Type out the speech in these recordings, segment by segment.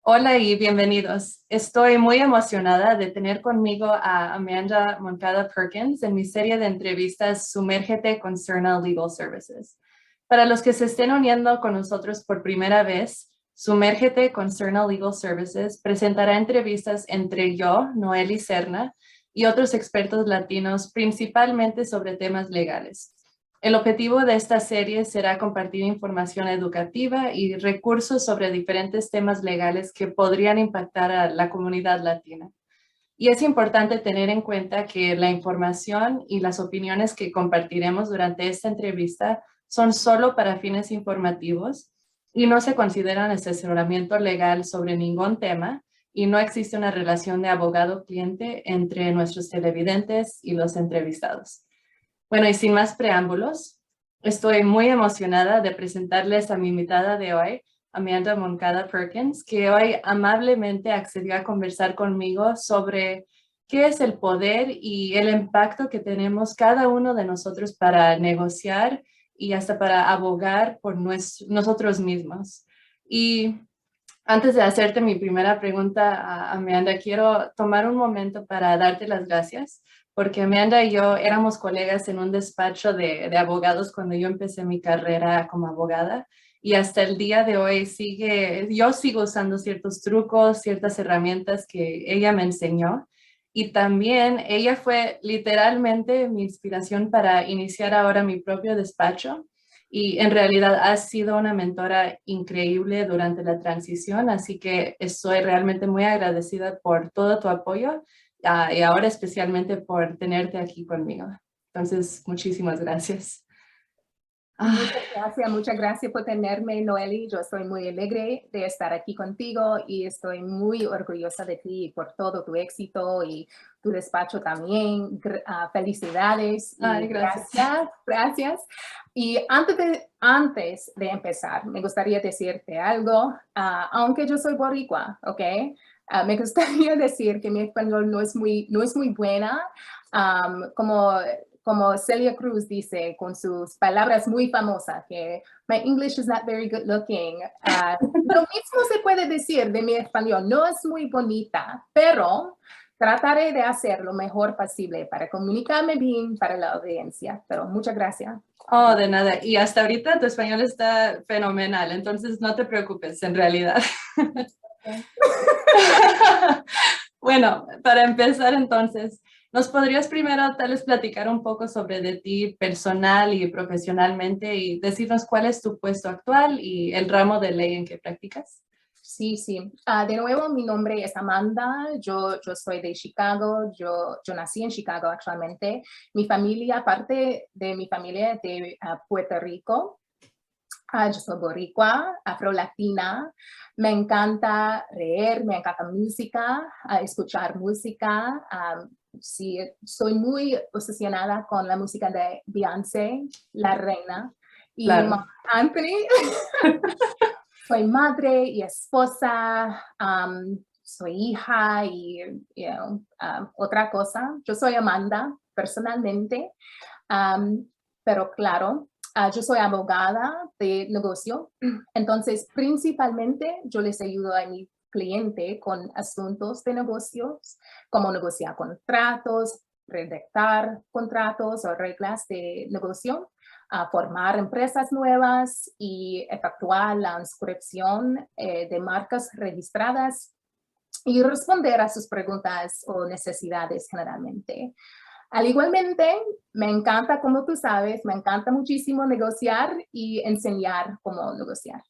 Hola y bienvenidos. Estoy muy emocionada de tener conmigo a Amanda Moncada Perkins en mi serie de entrevistas Sumérgete con Cerna Legal Services. Para los que se estén uniendo con nosotros por primera vez, Sumérgete con Cerna Legal Services presentará entrevistas entre yo, Noeli Cerna, y otros expertos latinos, principalmente sobre temas legales. El objetivo de esta serie será compartir información educativa y recursos sobre diferentes temas legales que podrían impactar a la comunidad latina. Y es importante tener en cuenta que la información y las opiniones que compartiremos durante esta entrevista son solo para fines informativos y no se consideran asesoramiento legal sobre ningún tema y no existe una relación de abogado-cliente entre nuestros televidentes y los entrevistados. Bueno, y sin más preámbulos, estoy muy emocionada de presentarles a mi invitada de hoy, Amanda Moncada Perkins, que hoy amablemente accedió a conversar conmigo sobre qué es el poder y el impacto que tenemos cada uno de nosotros para negociar y hasta para abogar por nosotros mismos. Y antes de hacerte mi primera pregunta, Amanda, quiero tomar un momento para darte las gracias, porque Amanda y yo éramos colegas en un despacho de abogados cuando yo empecé mi carrera como abogada y hasta el día de hoy yo sigo usando ciertos trucos, ciertas herramientas que ella me enseñó y también ella fue literalmente mi inspiración para iniciar ahora mi propio despacho. Y en realidad has sido una mentora increíble durante la transición, así que estoy realmente muy agradecida por todo tu apoyo, y ahora especialmente por tenerte aquí conmigo. Entonces, muchísimas gracias. Ah, Muchas gracias por tenerme, Noeli. Yo estoy muy alegre de estar aquí contigo y estoy muy orgullosa de ti por todo tu éxito y tu despacho también. Felicidades ay, y gracias. gracias. Y antes de empezar, me gustaría decirte algo, aunque yo soy boricua, ¿ok? Me gustaría decir que mi español no es muy buena, como Celia Cruz dice con sus palabras muy famosas, que my English is not very good looking. Lo mismo se puede decir de mi español, no es muy bonita, pero trataré de hacer lo mejor posible para comunicarme bien para la audiencia. Pero muchas gracias. Oh, de nada. Y hasta ahorita tu español está fenomenal, entonces no te preocupes, en realidad. Bueno, para empezar entonces, ¿nos podrías primero tal vez platicar un poco sobre de ti personal y profesionalmente y decirnos cuál es tu puesto actual y el ramo de ley en que practicas? Sí, sí. De nuevo, mi nombre es Amanda. Yo soy de Chicago. Yo nací en Chicago actualmente. Mi familia, parte de mi familia es de Puerto Rico. Yo soy boricua, afro-latina. Me encanta leer, me encanta música, escuchar música. Sí, soy muy obsesionada con la música de Beyoncé, la reina, y Marc Claro. Anthony. Soy madre y esposa, soy hija y otra cosa. Yo soy Amanda personalmente, um, pero claro, yo soy abogada de negocio, entonces principalmente yo les ayudo a mi cliente con asuntos de negocios, como negociar contratos, redactar contratos o reglas de negocio, formar empresas nuevas y efectuar la inscripción de marcas registradas y responder a sus preguntas o necesidades generalmente. Al igualmente, me encanta, como tú sabes, me encanta muchísimo negociar y enseñar cómo negociar.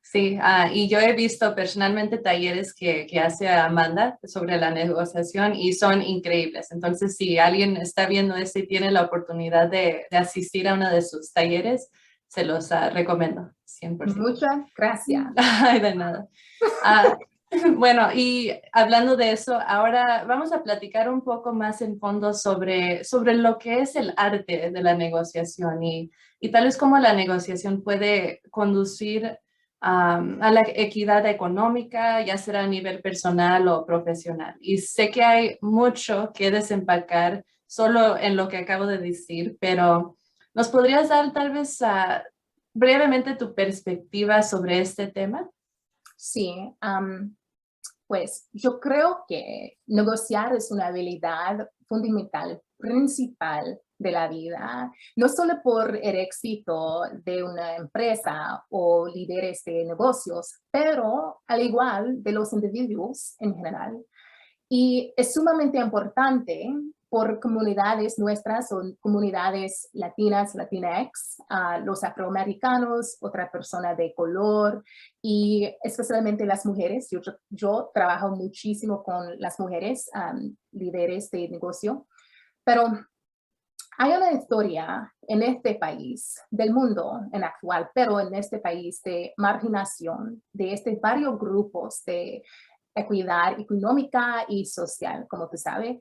Sí, y yo he visto personalmente talleres que hace Amanda sobre la negociación y son increíbles. Entonces, si alguien está viendo esto y tiene la oportunidad de asistir a uno de sus talleres, se los recomiendo, 100%. Muchas gracias. Ay, de nada. Ah, bueno, y hablando de eso, ahora vamos a platicar un poco más en fondo sobre lo que es el arte de la negociación y tal vez cómo la negociación puede conducir a la equidad económica, ya sea a nivel personal o profesional. Y sé que hay mucho que desempacar solo en lo que acabo de decir, pero ¿nos podrías dar tal vez brevemente tu perspectiva sobre este tema? Sí, pues yo creo que negociar es una habilidad fundamental, principal de la vida, no solo por el éxito de una empresa o líderes de negocios, pero al igual de los individuos en general. Y es sumamente importante por comunidades nuestras o comunidades latinas, Latinx, los afroamericanos, otra persona de color y especialmente las mujeres. Yo trabajo muchísimo con las mujeres, líderes de negocio, pero hay una historia en este país, del mundo en actual, pero en este país de marginación de varios grupos de equidad económica y social, como tú sabes.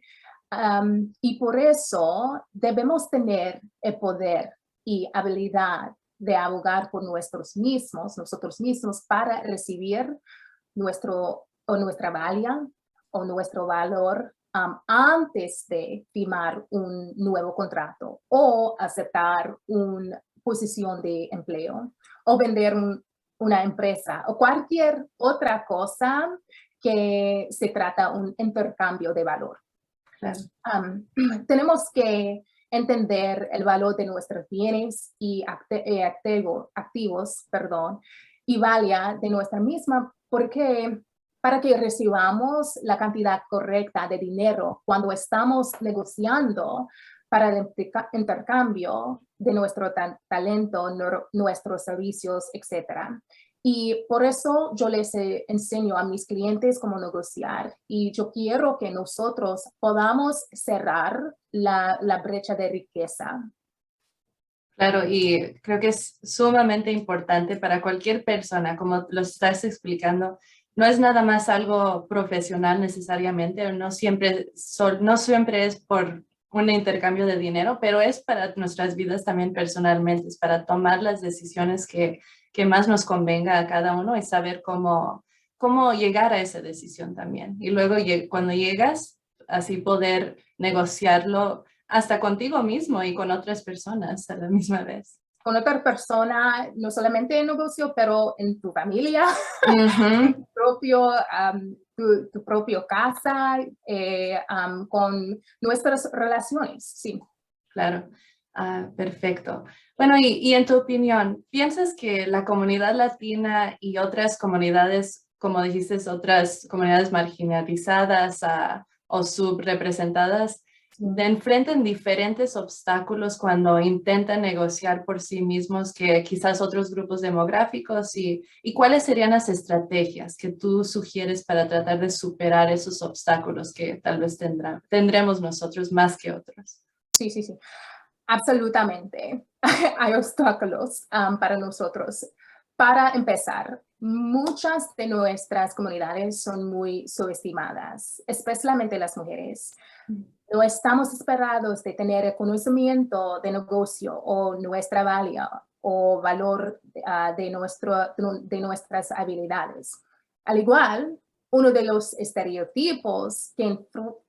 Y por eso debemos tener el poder y habilidad de abogar por nosotros mismos, para recibir nuestra valía o nuestro valor antes de firmar un nuevo contrato o aceptar una posición de empleo o vender una empresa o cualquier otra cosa que se trata de un intercambio de valor. Claro. Tenemos que entender el valor de nuestros bienes y activos, y valía de nuestra misma, porque para que recibamos la cantidad correcta de dinero cuando estamos negociando para el intercambio de nuestro talento, nuestros servicios, etc. Y por eso yo les enseño a mis clientes cómo negociar y yo quiero que nosotros podamos cerrar la brecha de riqueza. Claro, y creo que es sumamente importante para cualquier persona, como lo estás explicando. No es nada más algo profesional necesariamente, no siempre es por un intercambio de dinero, pero es para nuestras vidas también personalmente, es para tomar las decisiones que más nos convenga a cada uno y saber cómo llegar a esa decisión también. Y luego cuando llegas, así poder negociarlo hasta contigo mismo y con otras personas a la misma vez. Con otra persona, no solamente en negocio, pero en tu familia, en tu propio casa, con nuestras relaciones, sí. Claro, perfecto. Bueno, y en tu opinión, ¿piensas que la comunidad latina y otras comunidades, como dijiste, otras comunidades marginalizadas o subrepresentadas, enfrentan diferentes obstáculos cuando intentan negociar por sí mismos que quizás otros grupos demográficos y cuáles serían las estrategias que tú sugieres para tratar de superar esos obstáculos que tal vez tendremos nosotros más que otros? Sí, sí, sí, absolutamente. Hay obstáculos para nosotros. Para empezar, muchas de nuestras comunidades son muy subestimadas, especialmente las mujeres. No estamos esperados de tener el conocimiento de negocio o nuestra valía o valor de nuestras habilidades. Al igual, uno de los estereotipos que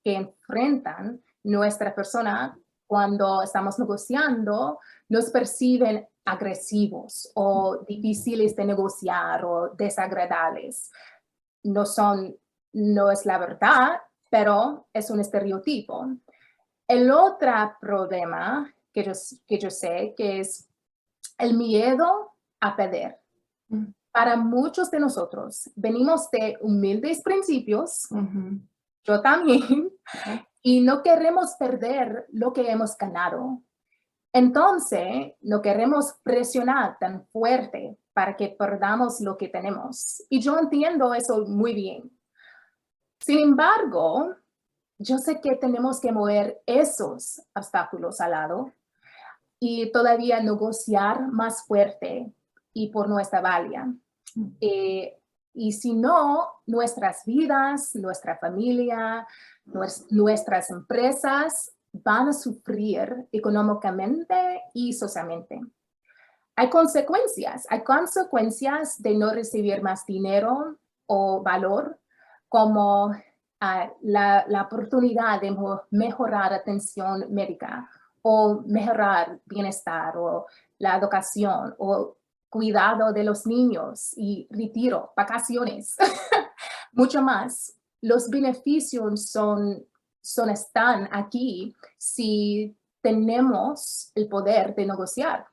enfrentan nuestra persona cuando estamos negociando, nos perciben agresivos o difíciles de negociar o desagradables. No es la verdad, pero es un estereotipo. El otro problema que yo sé que es el miedo a perder. Para muchos de nosotros venimos de humildes principios, yo también, y no queremos perder lo que hemos ganado. Entonces, no queremos presionar tan fuerte para que perdamos lo que tenemos. Y yo entiendo eso muy bien. Sin embargo, yo sé que tenemos que mover esos obstáculos al lado y todavía negociar más fuerte y por nuestra valía. Y si no, nuestras vidas, nuestra familia, nuestras empresas van a sufrir económicamente y socialmente. Hay consecuencias de no recibir más dinero o valor, como la oportunidad de mejorar atención médica o mejorar bienestar o la educación o cuidado de los niños y retiro, vacaciones, mucho más. Los beneficios están aquí si tenemos el poder de negociar.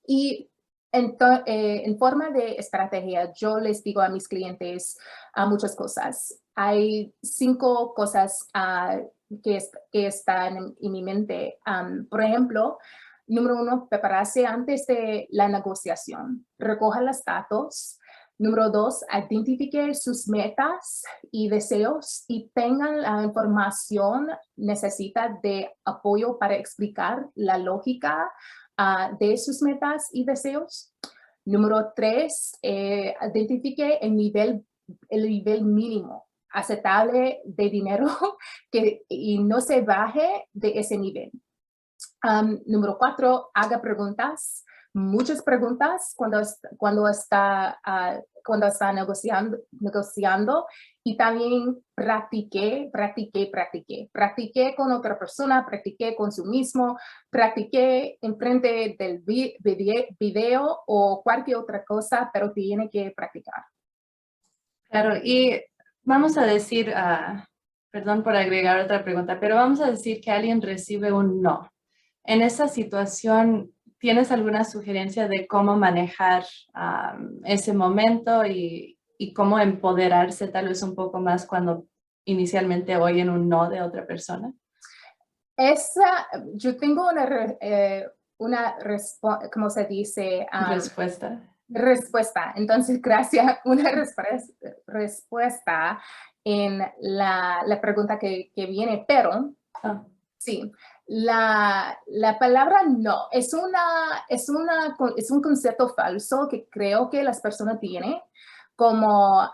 Y en forma de estrategia, yo les digo a mis clientes muchas cosas. Hay 5 cosas que están en mi mente. Por ejemplo, número 1, prepararse antes de la negociación. Recoja los datos. Número 2, identifique sus metas y deseos y tengan la información necesita de apoyo para explicar la lógica de sus metas y deseos. Número 3, identifique el nivel mínimo aceptable de dinero y no se baje de ese nivel. Número 4, haga preguntas, muchas preguntas cuando está negociando y también practique con otra persona, practique con su mismo, practique enfrente del video o cualquier otra cosa, pero tiene que practicar. Claro, y vamos a decir, perdón por agregar otra pregunta, pero vamos a decir que alguien recibe un no. En esa situación, ¿tienes alguna sugerencia de cómo manejar ese momento y cómo empoderarse tal vez un poco más cuando inicialmente oyen un no de otra persona? Yo tengo una respuesta, ¿cómo se dice? Respuesta. Respuesta. Entonces, gracias. Una respuesta en la pregunta que viene, pero sí, la palabra no es un concepto falso que creo que las personas tienen como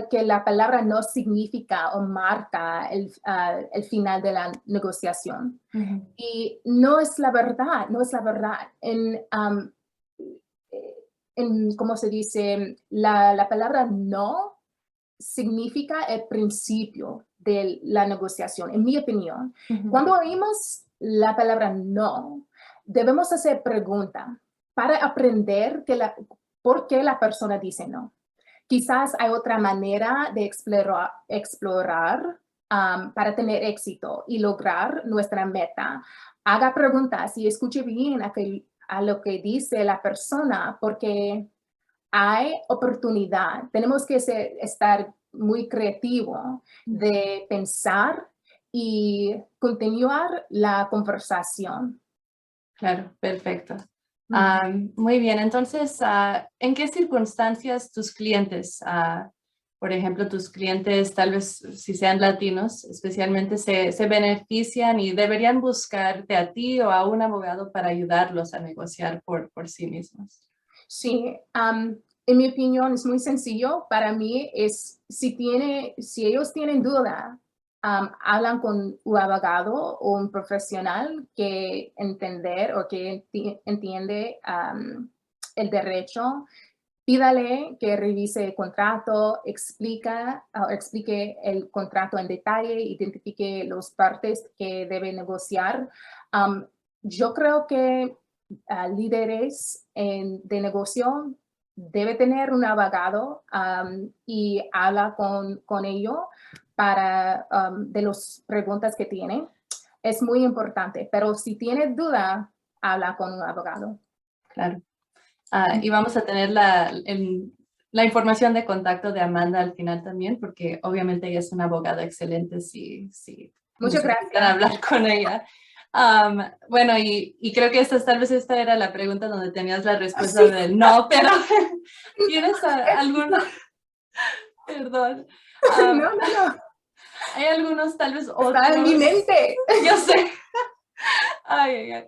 que la palabra no significa o marca el final de la negociación. Y no es la verdad, no es la verdad. ¿Cómo se dice? La palabra no significa el principio de la negociación, en mi opinión. Cuando oímos la palabra no, debemos hacer preguntas para aprender por qué la persona dice no. Quizás hay otra manera de explorar para tener éxito y lograr nuestra meta. Haga preguntas y escuche bien a lo que dice la persona, porque hay oportunidad. Tenemos que estar muy creativos de pensar y continuar la conversación. Claro, perfecto. Muy bien, entonces, ¿en qué circunstancias tus clientes, por ejemplo, tus clientes, tal vez si sean latinos, especialmente se benefician y deberían buscarte a ti o a un abogado para ayudarlos a negociar por sí mismos? Sí, en mi opinión es muy sencillo. Para mí es, si ellos tienen duda, hablan con un abogado o un profesional que entender o que entiende el derecho. Pídale que revise el contrato, explique el contrato en detalle, identifique las partes que debe negociar. Yo creo que líderes de negocio debe tener un abogado y habla con ellos para de las preguntas que tiene. Es muy importante, pero si tiene duda, habla con un abogado. Claro. Y vamos a tener la información de contacto de Amanda al final también, porque obviamente ella es una abogada excelente si Muchas necesitan gracias. hablar con ella. Bueno, y creo que tal vez esta era la pregunta donde tenías la respuesta del no, pero ¿tienes alguna? Perdón. No. Hay algunos tal vez otros. Está en mi mente. Yo sé. Ay.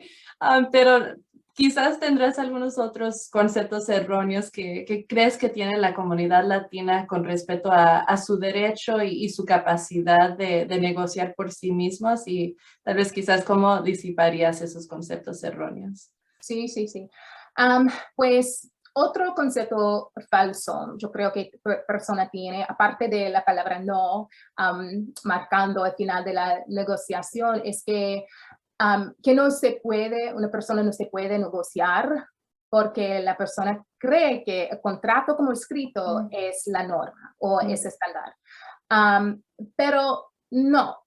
Pero quizás tendrás algunos otros conceptos erróneos que crees que tiene la comunidad latina con respecto a su derecho y su capacidad de negociar por sí mismos y tal vez quizás cómo disiparías esos conceptos erróneos. Sí. Pues otro concepto falso, yo creo que persona tiene, aparte de la palabra no, marcando el final de la negociación, es que que no se puede, una persona no se puede negociar porque la persona cree que el contrato como escrito es la norma o es estándar. Pero no,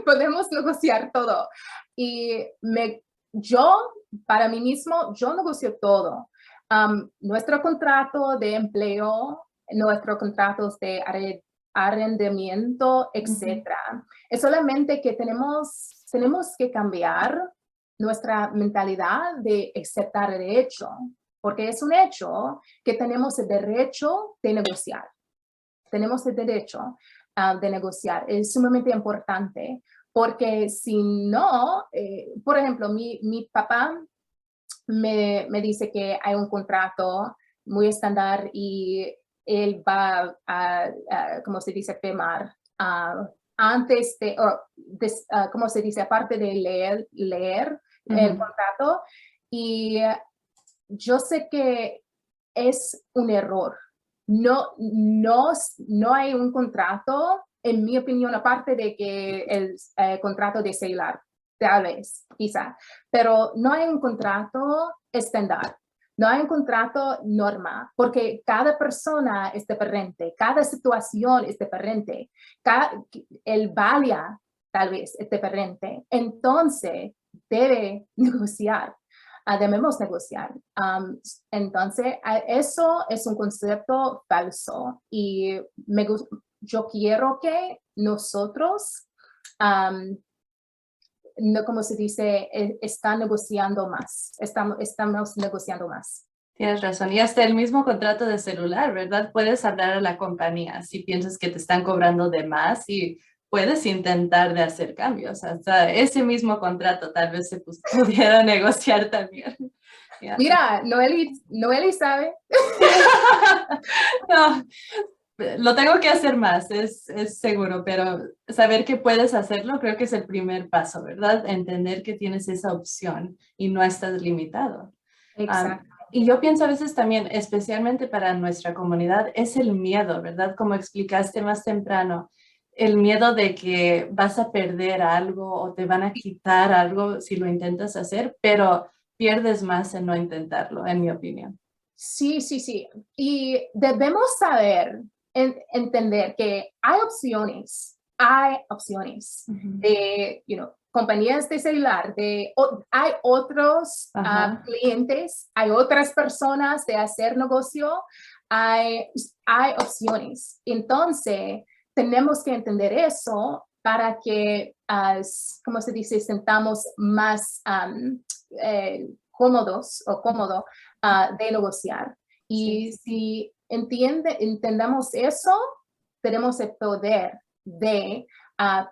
podemos negociar todo. Y para mí mismo, yo negocio todo. Nuestro contrato de empleo, nuestros contratos de arrendamiento, etcétera. Es solamente que tenemos que cambiar nuestra mentalidad de aceptar el hecho, porque es un hecho que tenemos el derecho de negociar. Tenemos el derecho de negociar. Es sumamente importante, porque si no, por ejemplo, mi papá me dice que hay un contrato muy estándar y él va ¿cómo se dice? Firmar antes de, ¿cómo se dice? Aparte de leer el contrato. Y yo sé que es un error. No hay un contrato, en mi opinión, aparte de que el contrato de celular, tal vez, quizá, pero no hay un contrato estándar. No hay un contrato norma, porque cada persona es diferente, cada situación es diferente, el valia tal vez es diferente. Entonces, debemos negociar. Entonces, eso es un concepto falso y yo quiero que nosotros, no como se dice, están negociando más, estamos negociando más. Tienes razón. Y hasta el mismo contrato de celular, ¿verdad? Puedes hablar a la compañía si piensas que te están cobrando de más y puedes intentar de hacer cambios. Hasta ese mismo contrato tal vez se pudiera negociar también. Yeah. Mira, Noeli sabe. No, lo tengo que hacer más, es seguro, pero saber que puedes hacerlo creo que es el primer paso, ¿verdad? Entender que tienes esa opción y no estás limitado. Exacto. Y yo pienso a veces también, especialmente para nuestra comunidad, es el miedo, ¿verdad? Como explicaste más temprano, el miedo de que vas a perder algo o te van a quitar algo si lo intentas hacer, pero pierdes más en no intentarlo, en mi opinión. Sí, sí, sí. Y debemos entender que hay opciones de, compañías de celular, hay otros clientes, hay otras personas de hacer negocio, hay opciones. Entonces, tenemos que entender eso para que, ¿cómo se dice?, sentamos más cómodos o cómodo de negociar. Y si entendamos eso, tenemos el poder de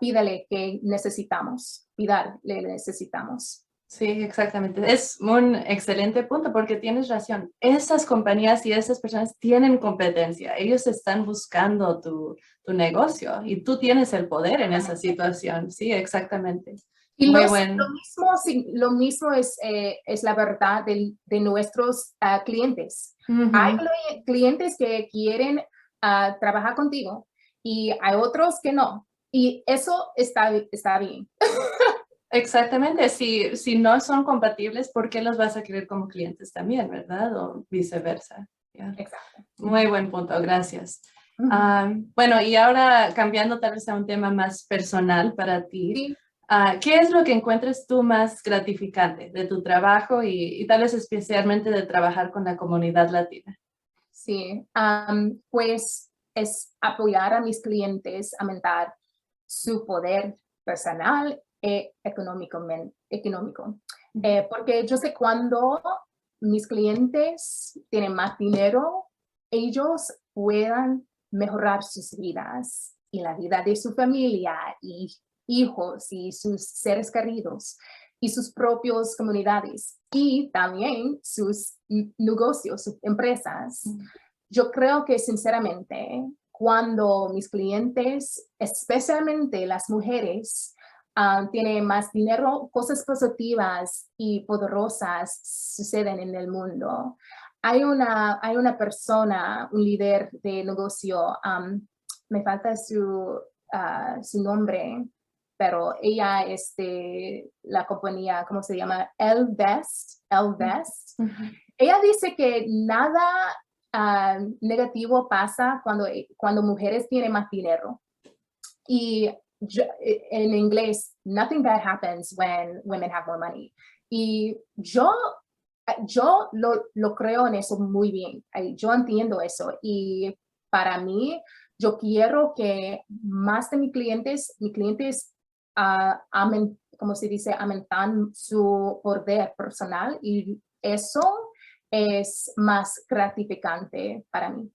pídale que necesitamos, pidarle necesitamos. Sí, exactamente. Es un excelente punto porque tienes razón. Esas compañías y esas personas tienen competencia. Ellos están buscando tu negocio y tú tienes el poder en esa situación. Sí, exactamente. Y Muy bueno. lo mismo es la verdad de nuestros clientes. Hay clientes que quieren trabajar contigo y hay otros que no. Y eso está bien. Exactamente. Si no son compatibles, ¿por qué los vas a querer como clientes también, verdad? O viceversa. Yeah. Exacto. Muy buen punto. Gracias. Bueno, y ahora cambiando tal vez a un tema más personal para ti. Sí. ¿Qué es lo que encuentras tú más gratificante de tu trabajo y tal vez especialmente de trabajar con la comunidad latina? Sí, pues es apoyar a mis clientes a aumentar su poder personal e económico. Porque yo sé cuando mis clientes tienen más dinero, ellos puedan mejorar sus vidas y la vida de su familia y hijos y sus seres queridos y sus propias comunidades y también sus negocios, sus empresas. Yo creo que sinceramente, cuando mis clientes, especialmente las mujeres, tienen más dinero, cosas positivas y poderosas suceden en el mundo. Hay una persona, un líder de negocio, me falta su nombre, pero ella, la compañía, ¿cómo se llama? Elvest. Ella dice que nada negativo pasa cuando mujeres tienen más dinero. Y en inglés, nothing bad happens when women have more money. Y yo lo creo en eso muy bien. Yo entiendo eso. Y para mí, yo quiero que más de mis clientes como se dice, aumentan su poder personal, y eso es más gratificante para mí.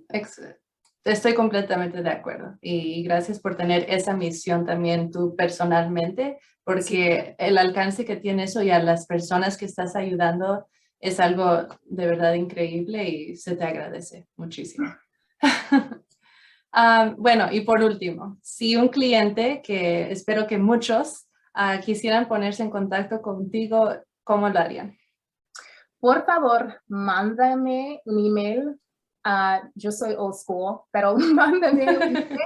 Excelente. Estoy completamente de acuerdo y gracias por tener esa misión también tú personalmente, porque el alcance que tiene eso y a las personas que estás ayudando es algo de verdad increíble y se te agradece muchísimo. Bueno, y por último, si un cliente, que espero que muchos quisieran ponerse en contacto contigo, ¿cómo lo harían? Por favor, mándame un email. Yo soy old school, pero mándame un email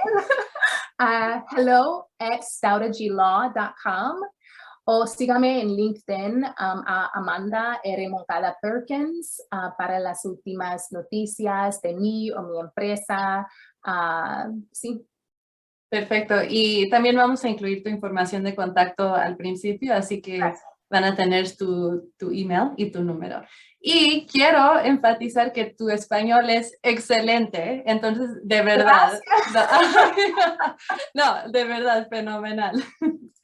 a hello@stoutageelaw.com, o sígame en LinkedIn a Amanda R. Moncada Perkins para las últimas noticias de mí o mi empresa. Sí. Perfecto. Y también vamos a incluir tu información de contacto al principio, así que Gracias. van a tener tu email y tu número. Y quiero enfatizar que tu español es excelente, entonces de verdad, no, de verdad, fenomenal.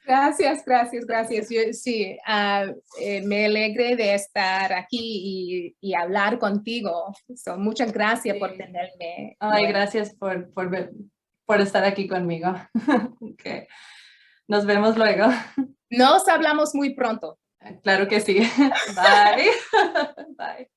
Gracias. Yo, sí, me alegré de estar aquí y hablar contigo. Muchas gracias por tenerme. Ay, gracias por estar aquí conmigo. Okay. Nos vemos luego. Nos hablamos muy pronto. Claro que sí. Bye. Bye.